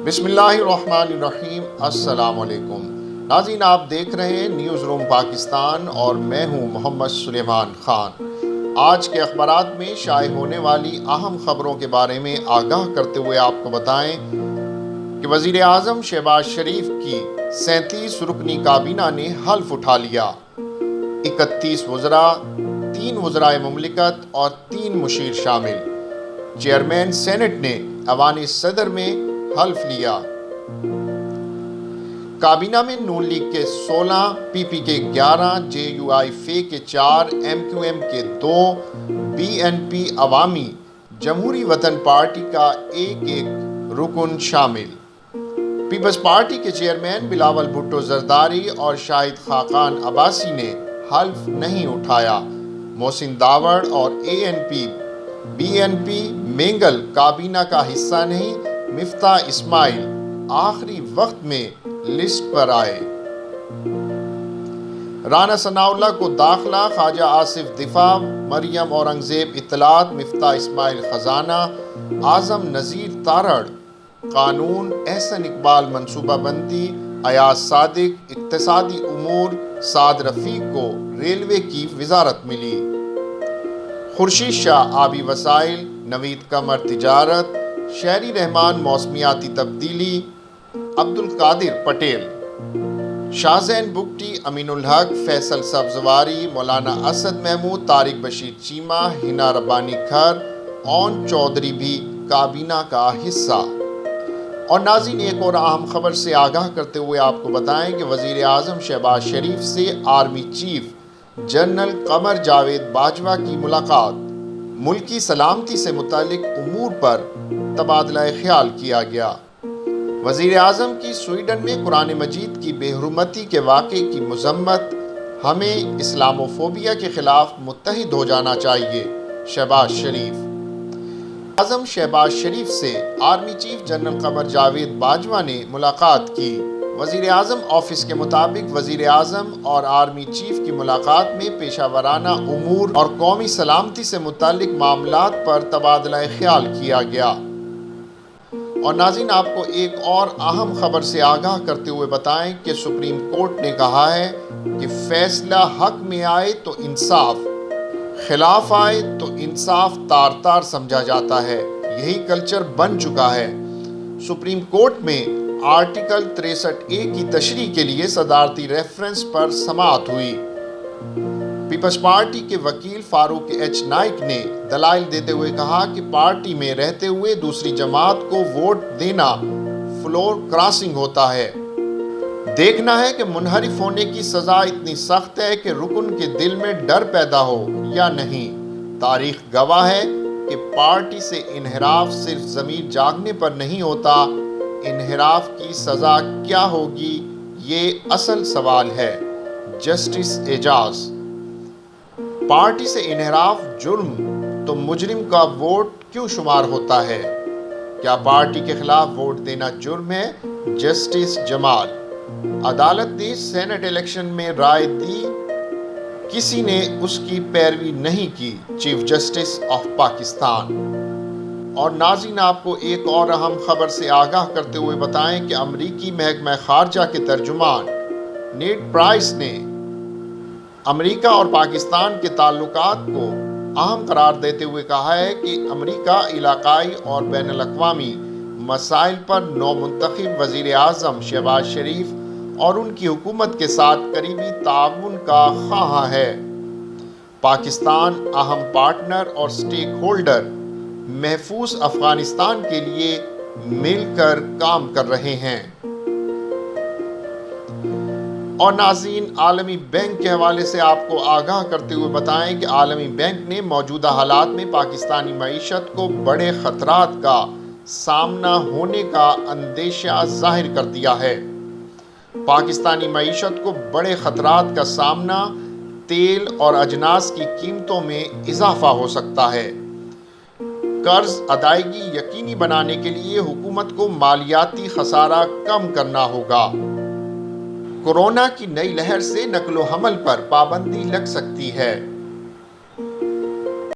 بسم اللہ الرحمن الرحیم۔ السلام علیکم ناظرین، آپ دیکھ رہے ہیں نیوز روم پاکستان اور میں ہوں محمد سلیمان خان۔ آج کے اخبارات میں شائع ہونے والی اہم خبروں کے بارے میں آگاہ کرتے ہوئے آپ کو بتائیں کہ وزیر اعظم شہباز شریف کی 37 رکنی کابینہ نے حلف اٹھا لیا۔ 31 وزراء، 3 وزرائے مملکت اور 3 مشیر شامل۔ چیئرمین سینٹ نے ایوان صدر میں حلف لیا۔ کابینہ میں نون لیگ کے 16، پی پی کے 11، جے یو آئی فے کے 4، ایم کیو ایم کے 2، بی این پی عوامی جمہوری وطن پارٹی کا ایک رکن شامل۔ پیپلز پارٹی کے چیئرمین بلاول بھٹو زرداری اور شاہد خاقان عباسی نے حلف نہیں اٹھایا۔ محسن داوڑ اور A N P B N P Mengal کابینہ کا حصہ نہیں۔ مفتاح اسماعیل آخری وقت میں لسٹ پر آئے۔ رانا ثناء اللہ کو داخلہ، خواجہ آصف دفاع، مریم اورنگزیب اطلاعات، مفتاح اسماعیل خزانہ، اعظم نذیر تارڑ قانون، احسن اقبال منصوبہ بندی، ایاز صادق اقتصادی امور، سعد رفیق کو ریلوے کی وزارت ملی۔ خورشید شاہ آبی وسائل، نوید قمر تجارت، شہری رحمان موسمیاتی تبدیلی، عبدالقادر پٹیل۔ شاہ زین بگٹی، امین الحق، فیصل سبزواری، مولانا اسد محمود، طارق بشیر چیمہ، ہنا ربانی کھر، اون چودھری بھی کابینہ کا حصہ۔ اور ناظرین، ایک اور اہم خبر سے آگاہ کرتے ہوئے آپ کو بتائیں کہ وزیر اعظم شہباز شریف سے army chief general Qamar Javed Bajwa کی ملاقات۔ ملکی سلامتی سے متعلق امور پر تبادلہ خیال کیا گیا۔ وزیر اعظم کی سویڈن میں قرآن مجید کی بے حرمتی کے واقعے کی مذمت۔ ہمیں اسلاموفوبیا کے خلاف متحد ہو جانا چاہیے، شہباز شریف۔ وزیر اعظم شہباز شریف سے army chief general Qamar Javed Bajwa نے ملاقات کی۔ وزیر اعظم آفس کے مطابق وزیر اعظم اور آرمی چیف کی ملاقات میں پیشہ ورانہ امور اور قومی سلامتی سے متعلق معاملات پر تبادلہ خیال کیا گیا۔ اور ناظرین، آپ کو ایک اور اہم خبر سے آگاہ کرتے ہوئے بتائیں کہ سپریم کورٹ نے کہا ہے کہ فیصلہ حق میں آئے تو انصاف، خلاف آئے تو انصاف تار تار سمجھا جاتا ہے۔ یہی کلچر بن چکا ہے۔ سپریم کورٹ میں آرٹیکل 63A کی تشریح کے لیے صدارتی ریفرنس پر سماعت ہوئی۔ پیپلز پارٹی کے وکیل فاروق ایچ نائک نے دلائل دیتے ہوئے کہا کہ پارٹی میں رہتے ہوئے دوسری جماعت کو ووٹ دینا فلور کراسنگ ہوتا ہے۔ دیکھنا ہے کہ منحرف ہونے کی سزا اتنی سخت ہے کہ رکن کے دل میں ڈر پیدا ہو یا نہیں۔ تاریخ گواہ ہے کہ پارٹی سے انحراف صرف ضمیر جاگنے پر نہیں ہوتا۔ انحراف کی سزا کیا ہوگی، یہ اصل سوال ہے۔ جسٹس اعجاز۔ پارٹی سے انحراف جرم تو مجرم کا ووٹ کیوں شمار ہوتا ہے؟ کیا پارٹی کے خلاف ووٹ دینا جرم ہے؟ جسٹس جمال۔ عدالت نے سینٹ الیکشن میں رائے دی، کسی نے اس کی پیروی نہیں کی، چیف جسٹس آف پاکستان۔ اور ناظرین، آپ کو ایک اور اہم خبر سے آگاہ کرتے ہوئے بتائیں کہ امریکی محکمہ خارجہ کے ترجمان نیڈ پرائس نے امریکہ اور پاکستان کے تعلقات کو اہم قرار دیتے ہوئے کہا ہے کہ امریکہ علاقائی اور بین الاقوامی مسائل پر نو منتخب وزیر اعظم شہباز شریف اور ان کی حکومت کے ساتھ قریبی تعاون کا خواہاں ہے۔ پاکستان اہم پارٹنر اور سٹیک ہولڈر محفوظ افغانستان کے لیے مل کر کام کر رہے ہیں۔ اور ناظرین، عالمی بینک کے حوالے سے آپ کو آگاہ کرتے ہوئے بتائیں کہ عالمی بینک نے موجودہ حالات میں پاکستانی معیشت کو بڑے خطرات کا سامنا ہونے کا اندیشہ ظاہر کر دیا ہے۔ پاکستانی معیشت کو بڑے خطرات کا سامنا، تیل اور اجناس کی قیمتوں میں اضافہ ہو سکتا ہے۔ قرض ادائیگی یقینی بنانے کے لیے حکومت کو مالیاتی خسارہ کم کرنا ہوگا۔ کورونا کی نئی لہر سے نقل و حمل پر پابندی لگ سکتی ہے۔